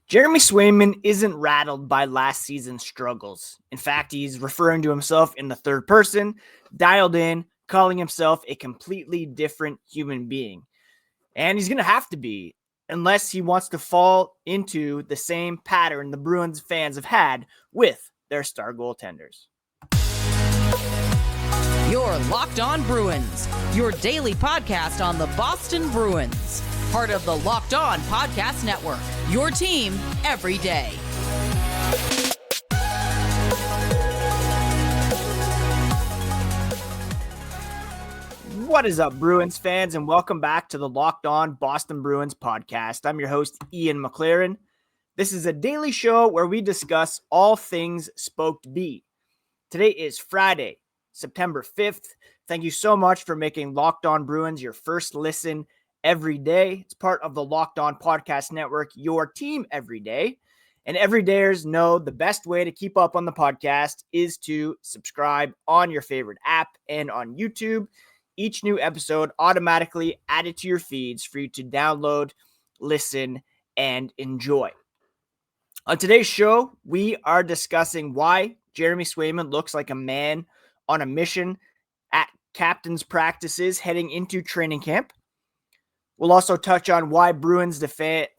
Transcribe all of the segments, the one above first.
Jeremy Swayman isn't rattled by last season's struggles. In fact, he's referring to himself in the third person, dialed in, calling himself a completely different human being. And he's going to have to be, unless he wants to fall into the same pattern the Bruins fans have had with their star goaltenders. You're Locked On Bruins, your daily podcast on the Boston Bruins. Part of the Locked On Podcast Network, your team every day. What is up, Bruins fans, and welcome back to the Locked On Boston Bruins podcast. I'm your host, Ian McLaren. This is a daily show where we discuss all things Spoked B. Today is Friday, September 5th. Thank you so much for making Locked On Bruins your first listen every day. It's part of the Locked On Podcast Network, your team every day. And everydayers know the best way to keep up on the podcast is to subscribe on your favorite app and on YouTube. Each new episode automatically added to your feeds for you to download, listen, and enjoy. On today's show, we are discussing why Jeremy Swayman looks like a man on a mission at captain's practices heading into training camp. We'll also touch on why Bruins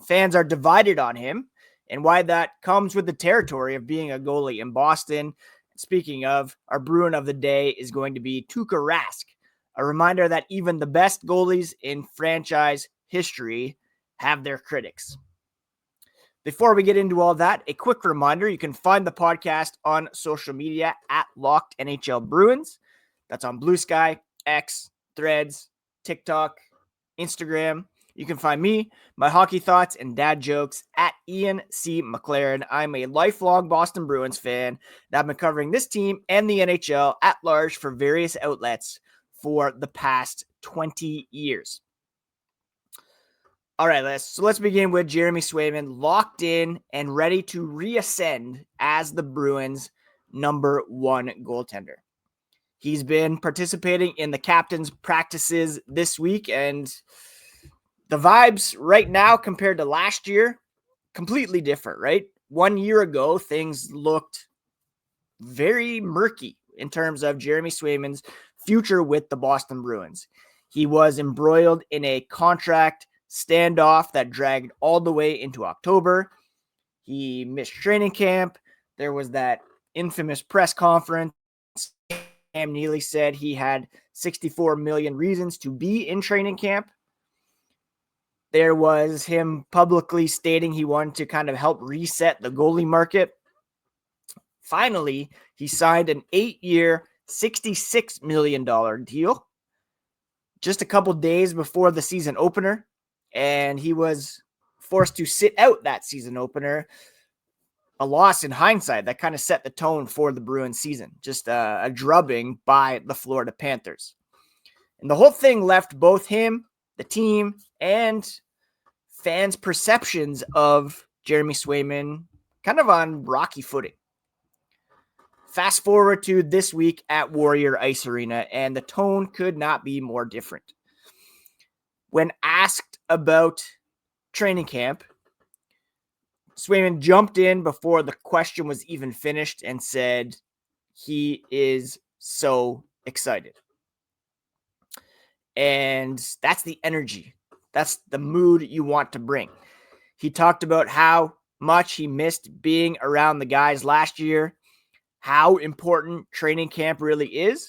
fans are divided on him and why that comes with the territory of being a goalie in Boston. Speaking of, our Bruin of the day is going to be Tuukka Rask. A reminder that even the best goalies in franchise history have their critics. Before we get into all that, a quick reminder, you can find the podcast on social media at Locked NHL Bruins. That's on Blue Sky, X, Threads, TikTok, Instagram. You can find me, my hockey thoughts, and dad jokes at Ian C. McLaren. I'm a lifelong Boston Bruins fan, and I've been covering this team and the NHL at large for various outlets for the past 20 years. All right, let's begin with Jeremy Swayman locked in and ready to reascend as the Bruins' number one goaltender. He's been participating in the captain's practices this week, and the vibes right now compared to last year, completely different, right? 1 year ago, things looked very murky in terms of Jeremy Swayman's future with the Boston Bruins. He was embroiled in a contract standoff that dragged all the way into October. He missed training camp. There was that infamous press conference. Cam Neely said he had 64 million reasons to be in training camp. There was him publicly stating he wanted to kind of help reset the goalie market. Finally, he signed an 8-year, $66 million deal just a couple days before the season opener, and he was forced to sit out that season opener. A loss in hindsight that kind of set the tone for the Bruins season, just a drubbing by the Florida Panthers. And the whole thing left both him, the team, and fans' perceptions of Jeremy Swayman kind of on rocky footing. Fast forward to this week at Warrior Ice Arena, and the tone could not be more different. When asked about training camp, Swayman jumped in before the question was even finished and said he is so excited. And that's the energy. That's the mood you want to bring. He talked about how much he missed being around the guys last year, how important training camp really is,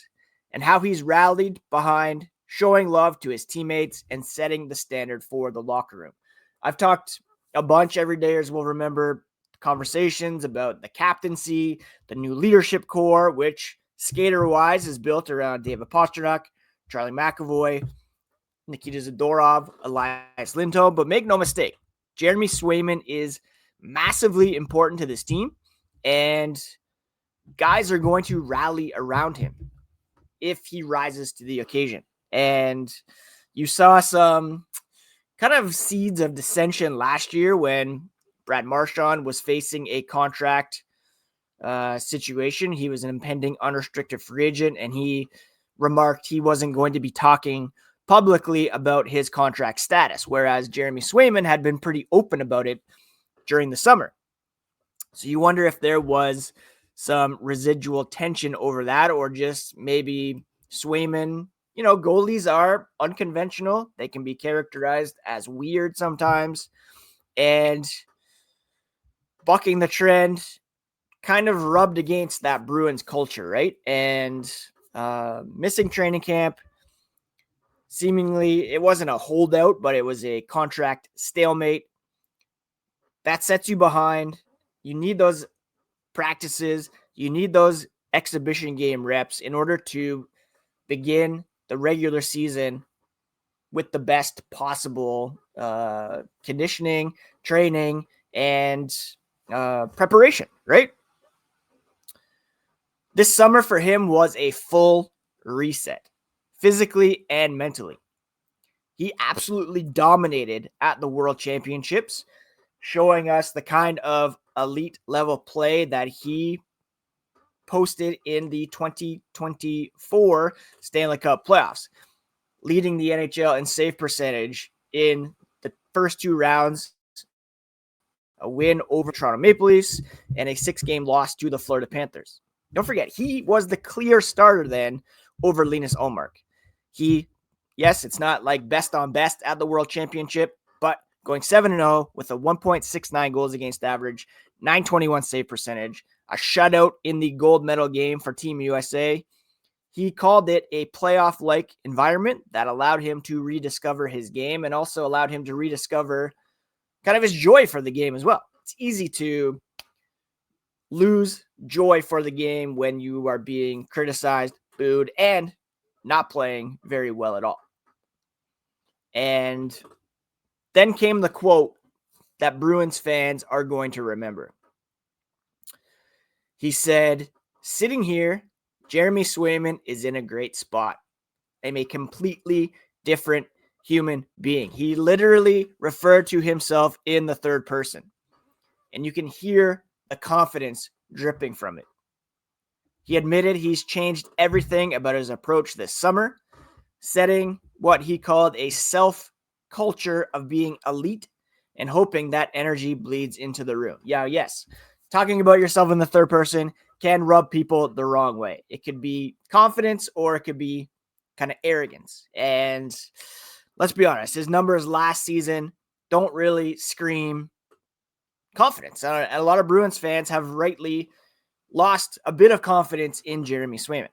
and how he's rallied behind showing love to his teammates and setting the standard for the locker room. I've talked a bunch. Everydayers will remember conversations about the captaincy, the new leadership core, which skater-wise is built around David Pastrnak, Charlie McAvoy, Nikita Zadorov, Elias Lindholm. But make no mistake, Jeremy Swayman is massively important to this team, and guys are going to rally around him if he rises to the occasion. And you saw some kind of seeds of dissension last year when Brad Marchand was facing a contract situation. He was an impending unrestricted free agent, and he remarked he wasn't going to be talking publicly about his contract status, whereas Jeremy Swayman had been pretty open about it during the summer. So you wonder if there was some residual tension over that, or just maybe Swayman. Goalies are unconventional. They can be characterized as weird sometimes. And bucking the trend kind of rubbed against that Bruins culture, right? And missing training camp, seemingly it wasn't a holdout, but it was a contract stalemate. That sets you behind. You need those practices. You need those exhibition game reps in order to begin the regular season with the best possible conditioning, training, and preparation, right? This summer for him was a full reset, physically and mentally. He absolutely dominated at the World Championships, showing us the kind of elite level play that he posted in the 2024 Stanley Cup playoffs, leading the NHL in save percentage in the first two rounds, a win over Toronto Maple Leafs, and a 6-game loss to the Florida Panthers. Don't forget, he was the clear starter then over Linus Ullmark. Yes, it's not like best on best at the World Championship, but going 7-0 with a 1.69 goals against average, 921 save percentage, a shutout in the gold medal game for Team USA. He called it a playoff-like environment that allowed him to rediscover his game and also allowed him to rediscover kind of his joy for the game as well. It's easy to lose joy for the game when you are being criticized, booed, and not playing very well at all. And then came the quote that Bruins fans are going to remember. He said, "Sitting here, Jeremy Swayman is in a great spot. I'm a completely different human being." He literally referred to himself in the third person. And you can hear the confidence dripping from it. He admitted he's changed everything about his approach this summer, setting what he called a self-culture of being elite and hoping that energy bleeds into the room. Yeah, yes. Talking about yourself in the third person can rub people the wrong way. It could be confidence or it could be kind of arrogance. And let's be honest, his numbers last season don't really scream confidence. A lot of Bruins fans have rightly lost a bit of confidence in Jeremy Swayman.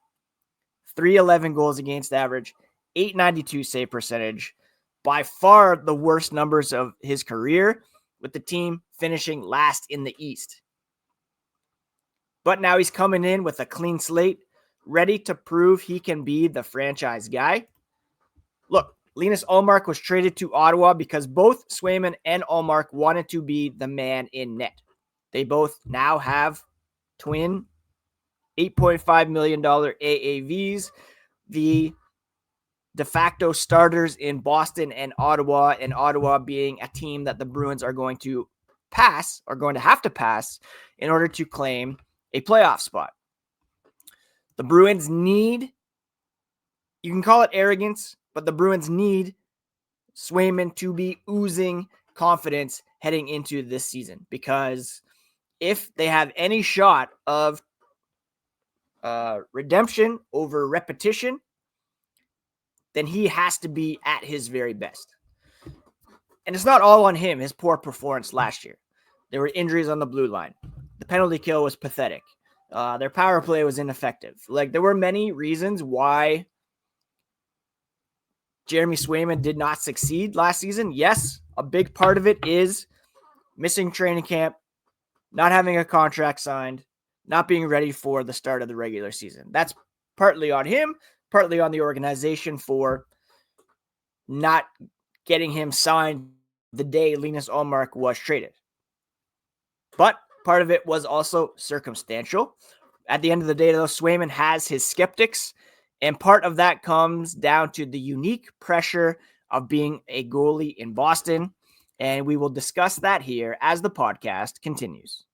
311 goals against average, 892 save percentage, by far the worst numbers of his career, with the team finishing last in the East. But now he's coming in with a clean slate, ready to prove he can be the franchise guy. Look, Linus Ullmark was traded to Ottawa because both Swayman and Ullmark wanted to be the man in net. They both now have twin $8.5 million AAVs, the de facto starters in Boston and Ottawa being a team that the Bruins are going to have to pass in order to claim a playoff spot. The Bruins need, you can call it arrogance, but the Bruins need Swayman to be oozing confidence heading into this season, because if they have any shot of redemption over repetition, then he has to be at his very best. And it's not all on him, his poor performance last year. There were injuries on the blue line. The penalty kill was pathetic. Their power play was ineffective. Like, there were many reasons why Jeremy Swayman did not succeed last season. Yes, a big part of it is missing training camp, not having a contract signed, not being ready for the start of the regular season. That's partly on him, partly on the organization for not getting him signed the day Linus Ullmark was traded. But part of it was also circumstantial. At the end of the day, though, Swayman has his skeptics, and part of that comes down to the unique pressure of being a goalie in Boston, and we will discuss that here as the podcast continues.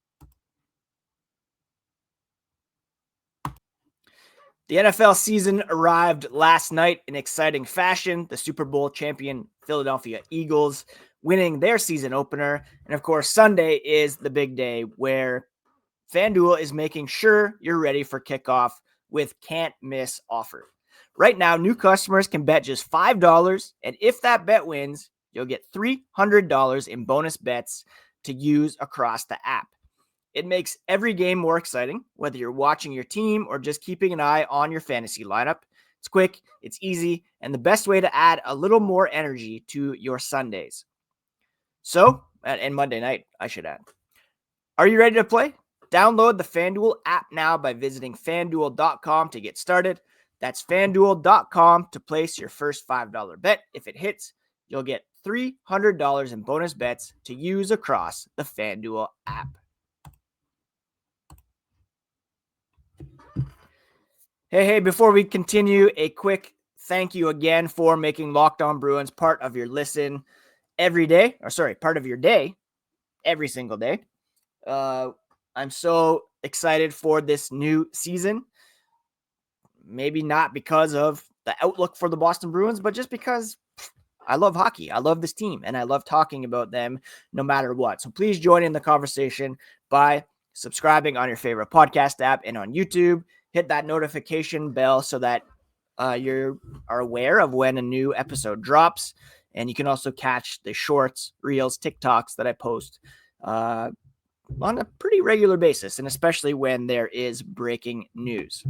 The NFL season arrived last night in exciting fashion. The Super Bowl champion Philadelphia Eagles winning their season opener. And of course, Sunday is the big day where FanDuel is making sure you're ready for kickoff with can't miss offer. Right now, new customers can bet just $5, and if that bet wins, you'll get $300 in bonus bets to use across the app. It makes every game more exciting, whether you're watching your team or just keeping an eye on your fantasy lineup. It's quick, it's easy, and the best way to add a little more energy to your Sundays. So, and Monday night, I should add. Are you ready to play? Download the FanDuel app now by visiting FanDuel.com to get started. That's FanDuel.com to place your first $5 bet. If it hits, you'll get $300 in bonus bets to use across the FanDuel app. Hey, before we continue, a quick thank you again for making Locked On Bruins part of your listen every day, part of your day, every single day. I'm so excited for this new season. Maybe not because of the outlook for the Boston Bruins, but just because I love hockey. I love this team, and I love talking about them no matter what. So please join in the conversation by subscribing on your favorite podcast app and on YouTube. Hit that notification bell so that you are aware of when a new episode drops. And you can also catch the shorts, reels, TikToks that I post on a pretty regular basis, and especially when there is breaking news.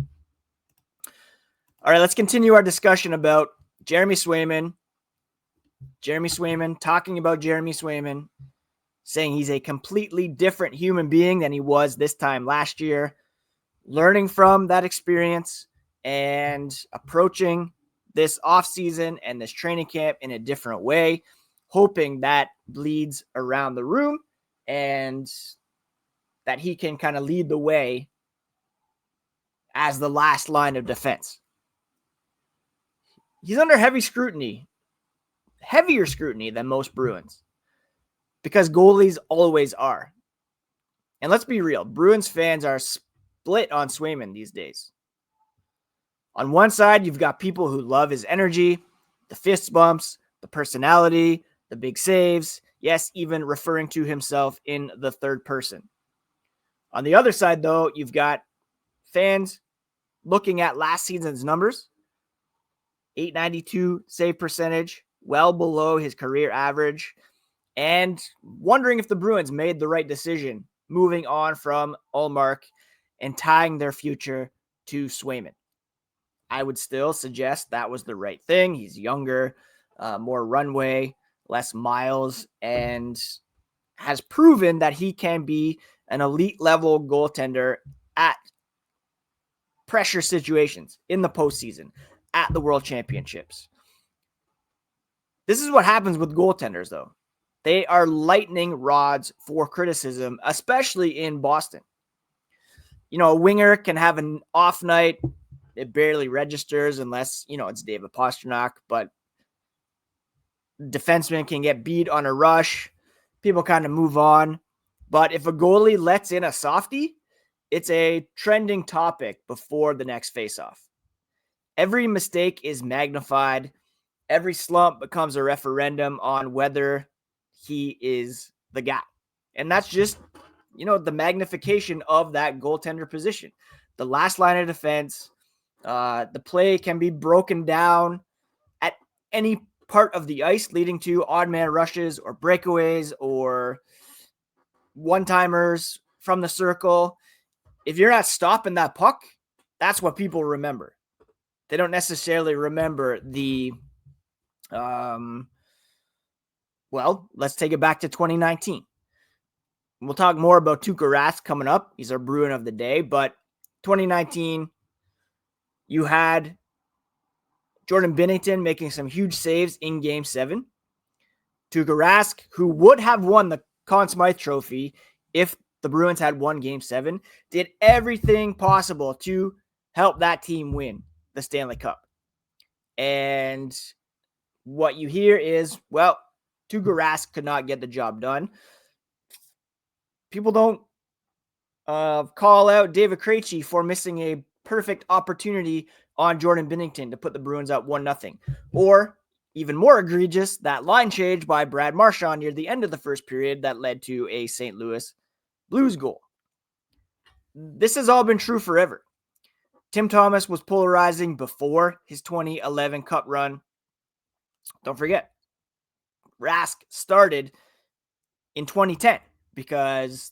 All right, let's continue our discussion about Jeremy Swayman. Jeremy Swayman, talking about Jeremy Swayman, saying he's a completely different human being than he was this time last year, learning from that experience and approaching this offseason and this training camp in a different way, hoping that bleeds around the room and that he can kind of lead the way as the last line of defense. He's under heavy scrutiny, heavier scrutiny than most Bruins, because goalies always are. And let's be real, Bruins fans are split on Swayman these days. On one side, you've got people who love his energy, the fist bumps, the personality, the big saves, yes, even referring to himself in the third person. On the other side, though, you've got fans looking at last season's numbers, .892 save percentage, well below his career average, and wondering if the Bruins made the right decision moving on from Ullmark and tying their future to Swayman. I would still suggest that was the right thing. He's younger, more runway, less miles, and has proven that he can be an elite level goaltender at pressure situations in the postseason, at the World Championships. This is what happens with goaltenders, though. They are lightning rods for criticism, especially in Boston. You know, a winger can have an off night. It barely registers unless, it's David Pastrnak, but defenseman can get beat on a rush. People kind of move on. But if a goalie lets in a softie, it's a trending topic before the next faceoff. Every mistake is magnified. Every slump becomes a referendum on whether he is the guy. And that's just, the magnification of that goaltender position. The last line of defense, the play can be broken down at any part of the ice, leading to odd man rushes or breakaways or one-timers from the circle. If you're not stopping that puck, that's what people remember. They don't necessarily remember the, let's take it back to 2019. We'll talk more about Tuukka Rask coming up. He's our Bruin of the day. But 2019, you had Jordan Binnington making some huge saves in Game 7. Tuukka Rask, who would have won the Conn Smythe Trophy if the Bruins had won Game 7, did everything possible to help that team win the Stanley Cup. And what you hear is, Tuukka Rask could not get the job done. People don't call out David Krejci for missing a perfect opportunity on Jordan Binnington to put the Bruins up 1-0. Or Even more egregious, that line change by Brad Marchand near the end of the first period that led to a St. Louis Blues goal. This has all been true forever. Tim Thomas was polarizing before his 2011 Cup run. Don't forget, Rask started in 2010 because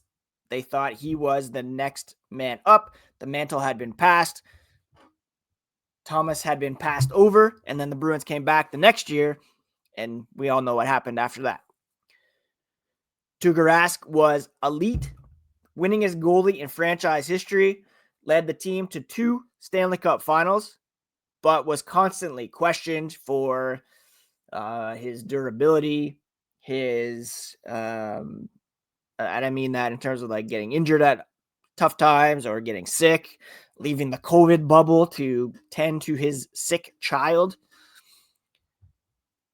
they thought he was the next man up. The mantle had been passed. Thomas had been passed over, and then the Bruins came back the next year, and we all know what happened after that. Tuukka Rask was elite, winning as goalie in franchise history, led the team to 2 Stanley Cup finals, but was constantly questioned for his durability, his, and I mean that in terms of like getting injured at tough times or getting sick, leaving the COVID bubble to tend to his sick child.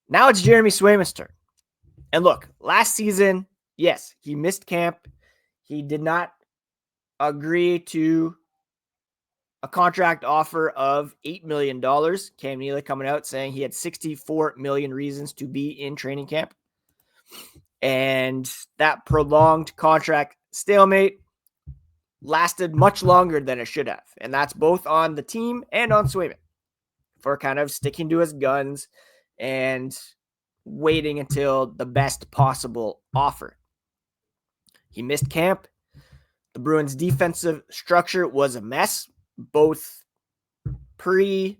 Now it's Jeremy Swayman's turn. And look, last season, yes, he missed camp. He did not agree to a contract offer of $8 million. Cam Neely coming out saying he had 64 million reasons to be in training camp. And that prolonged contract stalemate lasted much longer than it should have. And that's both on the team and on Swayman for kind of sticking to his guns and waiting until the best possible offer. He missed camp. The Bruins' defensive structure was a mess, both pre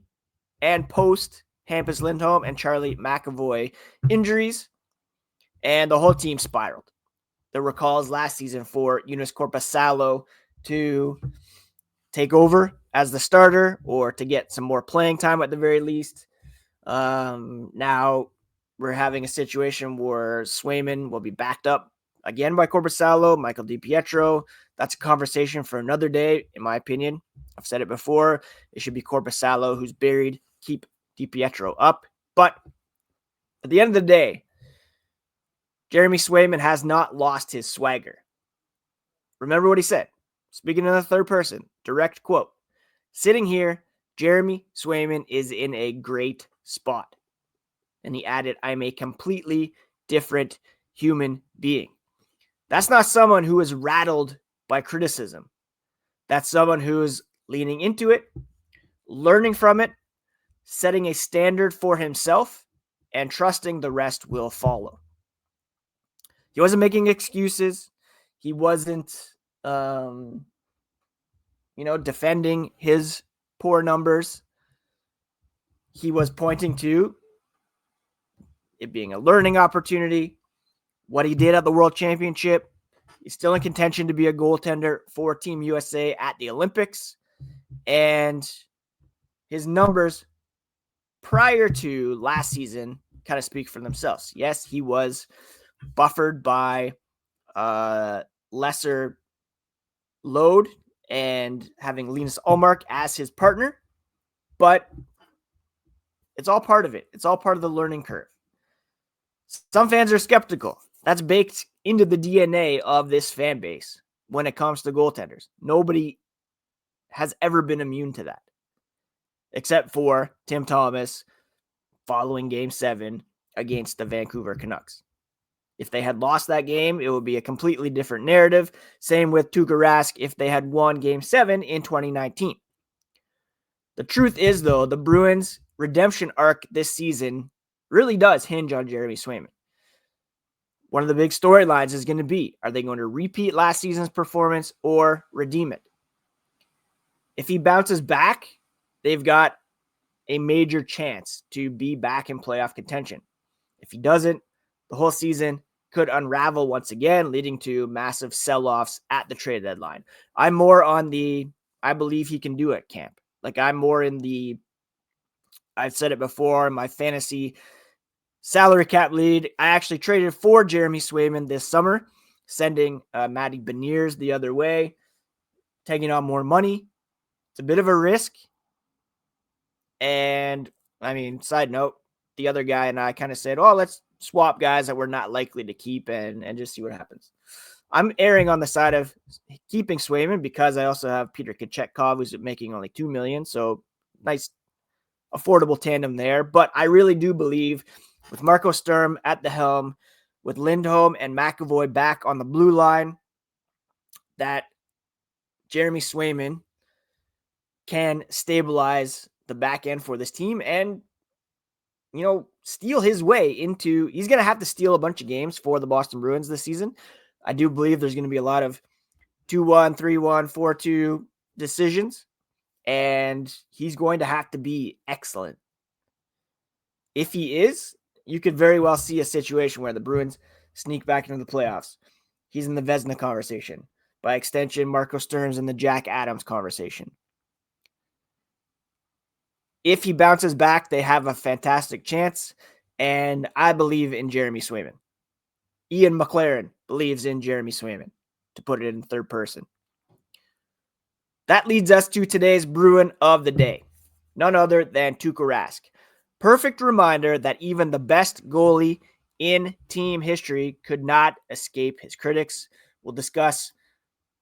and post Hampus Lindholm and Charlie McAvoy injuries, and the whole team spiraled. There were calls last season for Joonas Korpisalo to take over as the starter or to get some more playing time at the very least. Now we're having a situation where Swayman will be backed up again by Korpisalo, Michael DiPietro. That's a conversation for another day, in my opinion. I've said it before. It should be Korpisalo who's buried. Keep DiPietro up. But at the end of the day, Jeremy Swayman has not lost his swagger. Remember what he said. Speaking in the third person, direct quote. Sitting here, Jeremy Swayman is in a great spot. And he added, I'm a completely different human being. That's not someone who is rattled by criticism. That's someone who is leaning into it, learning from it, setting a standard for himself, and trusting the rest will follow. He wasn't making excuses. He wasn't, defending his poor numbers. He was pointing to it being a learning opportunity, what he did at the World Championship. He's still in contention to be a goaltender for Team USA at the Olympics. And his numbers prior to last season kind of speak for themselves. Yes, he was buffered by lesser load and having Linus Ullmark as his partner, but it's all part of it. It's all part of the learning curve. Some fans are skeptical. That's baked into the DNA of this fan base when it comes to goaltenders. Nobody has ever been immune to that, except for Tim Thomas following Game 7 against the Vancouver Canucks. If they had lost that game, it would be a completely different narrative. Same with Tuukka Rask if they had won Game 7 in 2019. The truth is, though, the Bruins' redemption arc this season really does hinge on Jeremy Swayman. One of the big storylines is going to be, are they going to repeat last season's performance or redeem it? If he bounces back, they've got a major chance to be back in playoff contention. If he doesn't, the whole season could unravel once again, leading to massive sell-offs at the trade deadline. I'm more on the, I believe he can do it camp. Like I'm more in the, I've said it before, my fantasy salary cap lead. I actually traded for Jeremy Swayman this summer, sending Matty Beniers the other way, taking on more money. It's a bit of a risk. And I mean, side note, the other guy and I kind of said, oh, let's swap guys that we're not likely to keep and just see what happens. I'm erring on the side of keeping Swayman because I also have Peter Kochetkov, who's making only $2 million. So nice affordable tandem there. But I really do believe with Marco Sturm at the helm, with Lindholm and McAvoy back on the blue line, that Jeremy Swayman can stabilize the back end for this team and, steal his way into, he's going to have to steal a bunch of games for the Boston Bruins this season. I do believe there's going to be a lot of 2-1, 3-1, 4-2 decisions, and he's going to have to be excellent. If he is, you could very well see a situation where the Bruins sneak back into the playoffs. He's in the Vezina conversation. By extension, Marco Sturm's in the Jack Adams conversation. If he bounces back, they have a fantastic chance, and I believe in Jeremy Swayman. Ian McLaren believes in Jeremy Swayman, to put it in third person. That leads us to today's Bruin of the day. None other than Tuukka Rask. Perfect reminder that even the best goalie in team history could not escape his critics. We'll discuss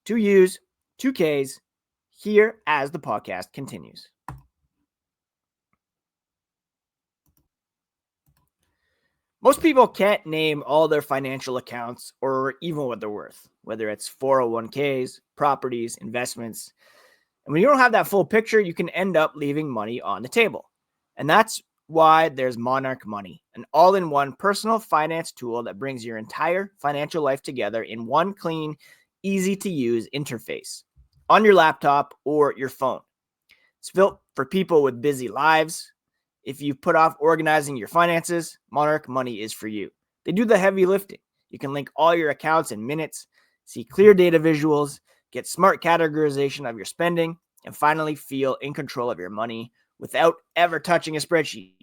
2 U's, 2 K's here as the podcast continues. Most people can't name all their financial accounts or even what they're worth, whether it's 401ks, properties, investments. And when you don't have that full picture, you can end up leaving money on the table. And that's why there's Monarch Money, an all-in-one personal finance tool that brings your entire financial life together in one clean, easy-to-use interface on your laptop or your phone. It's built for people with busy lives. If you've put off organizing your finances, Monarch Money is for you. They do the heavy lifting. You can link all your accounts in minutes, see clear data visuals, get smart categorization of your spending, and finally feel in control of your money without ever touching a spreadsheet.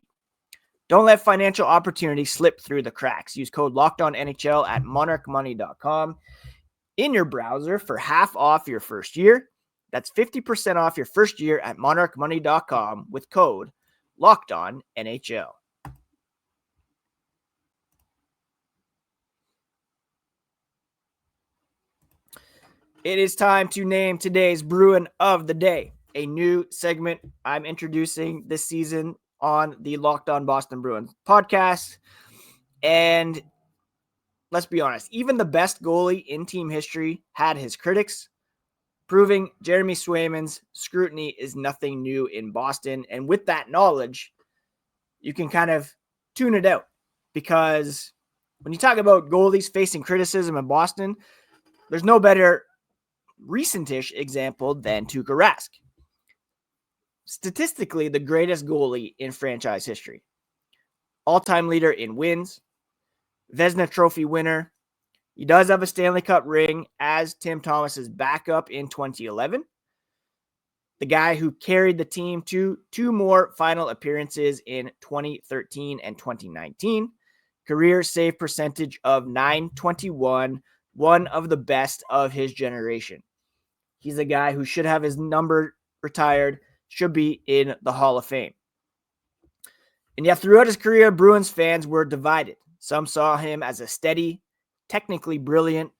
Don't let financial opportunity slip through the cracks. Use code LOCKEDONNHL at monarchmoney.com in your browser for half off your first year. That's 50% off your first year at monarchmoney.com with code LOCKEDONNHL. It is time to name today's Bruin of the Day, a new segment I'm introducing this season on the Locked On Boston Bruins podcast. And let's be honest, even the best goalie in team history had his critics, proving Jeremy Swayman's scrutiny is nothing new in Boston. And with that knowledge, you can kind of tune it out, because when you talk about goalies facing criticism in Boston, there's no better recent-ish example than Tuukka Rask. Statistically, the greatest goalie in franchise history. All-time leader in wins, Vezina Trophy winner. He does have a Stanley Cup ring as Tim Thomas's backup in 2011. The guy who carried the team to 2 more final appearances in 2013 and 2019. Career save percentage of .921, one of the best of his generation. He's a guy who should have his number retired, should be in the Hall of Fame. And yet throughout his career, Bruins fans were divided. Some saw him as a steady, technically brilliant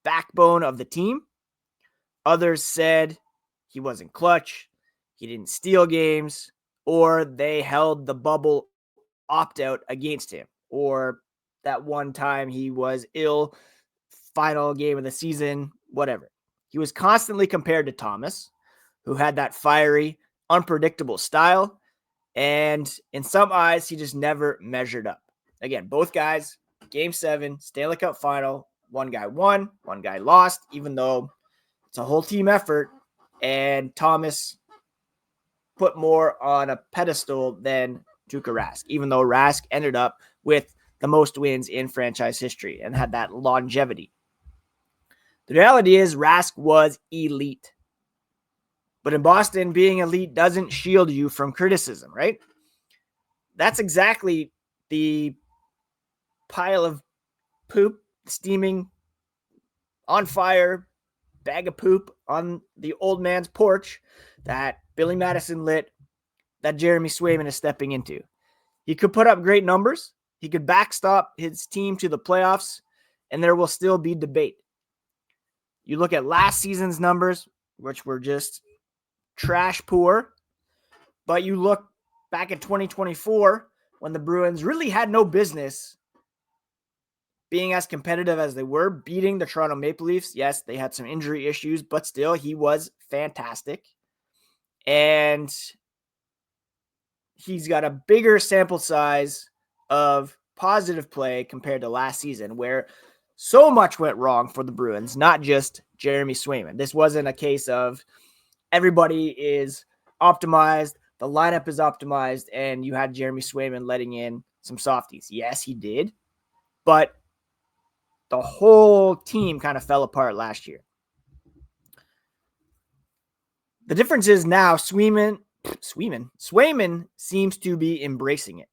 backbone of the team. Others said he wasn't clutch, he didn't steal games, or they held the bubble opt-out against him, or that one time he was ill, final game of the season, whatever. He was constantly compared to Thomas, who had that fiery, unpredictable style, and in some eyes, he just never measured up. Again, both guys, Game 7, Stanley Cup final, one guy won, one guy lost, even though it's a whole team effort, and Thomas put more on a pedestal than Tuukka Rask, even though Rask ended up with the most wins in franchise history and had that longevity. The reality is Rask was elite. But in Boston, being elite doesn't shield you from criticism, right? That's exactly the pile of poop steaming on fire, bag of poop on the old man's porch that Billy Madison lit, that Jeremy Swayman is stepping into. He could put up great numbers. He could backstop his team to the playoffs, and there will still be debate. You look at last season's numbers, which were just trash poor, but you look back in 2024, when the Bruins really had no business being as competitive as they were, beating the Toronto Maple Leafs. Yes, they had some injury issues, but still, he was fantastic. And he's got a bigger sample size of positive play compared to last season, where so much went wrong for the Bruins, not just Jeremy Swayman. This wasn't a case of everybody is optimized, the lineup is optimized, and you had Jeremy Swayman letting in some softies. Yes, he did, but the whole team kind of fell apart last year. The difference is now Swayman seems to be embracing it.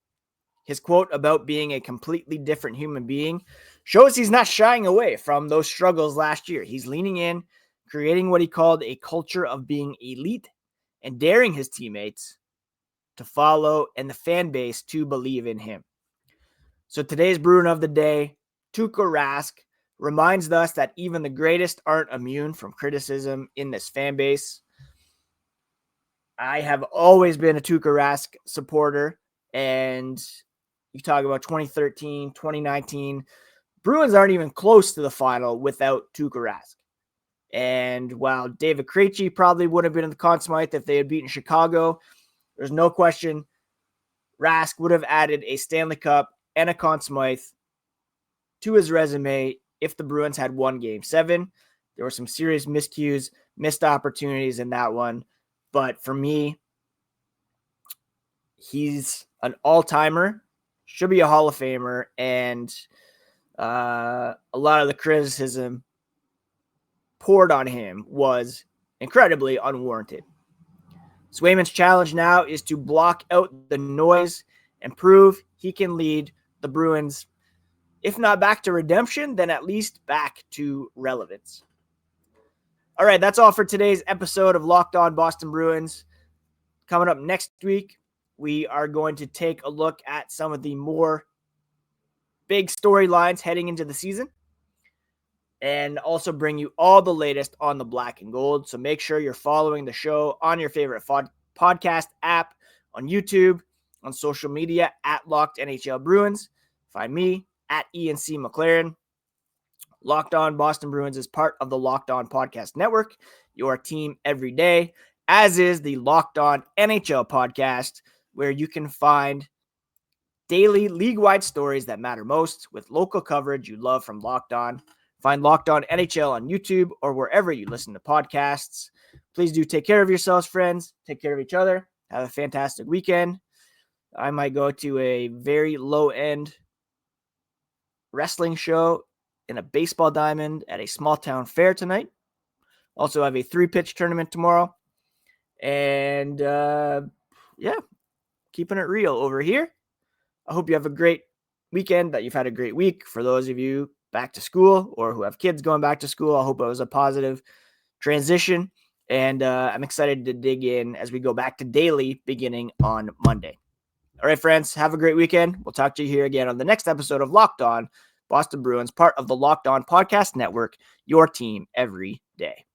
His quote about being a completely different human being shows he's not shying away from those struggles last year. He's leaning in, creating what he called a culture of being elite and daring his teammates to follow and the fan base to believe in him. So today's Bruin of the day, Tuukka Rask, reminds us that even the greatest aren't immune from criticism in this fan base. I have always been a Tuukka Rask supporter, and you talk about 2013, 2019, Bruins aren't even close to the final without Tuukka Rask. And while David Krejci probably would have been in the Conn Smythe if they had beaten Chicago, there's no question Rask would have added a Stanley Cup and a Conn Smythe to his resume if the Bruins had won Game 7. There were some serious miscues, missed opportunities in that one. But for me, he's an all-timer, should be a Hall of Famer, and a lot of the criticism poured on him was incredibly unwarranted. Swayman's challenge now is to block out the noise and prove he can lead the Bruins, if not back to redemption, then at least back to relevance. All right, that's all for today's episode of Locked On Boston Bruins. Coming up next week, we are going to take a look at some of the more big storylines heading into the season and also bring you all the latest on the black and gold. So make sure you're following the show on your favorite podcast app, on YouTube, on social media at Locked NHL Bruins. Find me at Ian McLaren. Locked On Boston Bruins is part of the Locked On Podcast Network, your team every day, as is the Locked On NHL podcast, where you can find daily league-wide stories that matter most with local coverage you love from Locked On. Find Locked On NHL on YouTube or wherever you listen to podcasts. Please do take care of yourselves, friends. Take care of each other. Have a fantastic weekend. I might go to a very low-end wrestling show in a baseball diamond at a small town fair tonight. Also have a 3-pitch tournament tomorrow. And keeping it real over here. I hope you have a great weekend, that you've had a great week. For those of you back to school or who have kids going back to school, I hope it was a positive transition. And I'm excited to dig in as we go back to daily beginning on Monday. All right, friends, have a great weekend. We'll talk to you here again on the next episode of Locked On Boston Bruins, part of the Locked On Podcast Network, your team every day.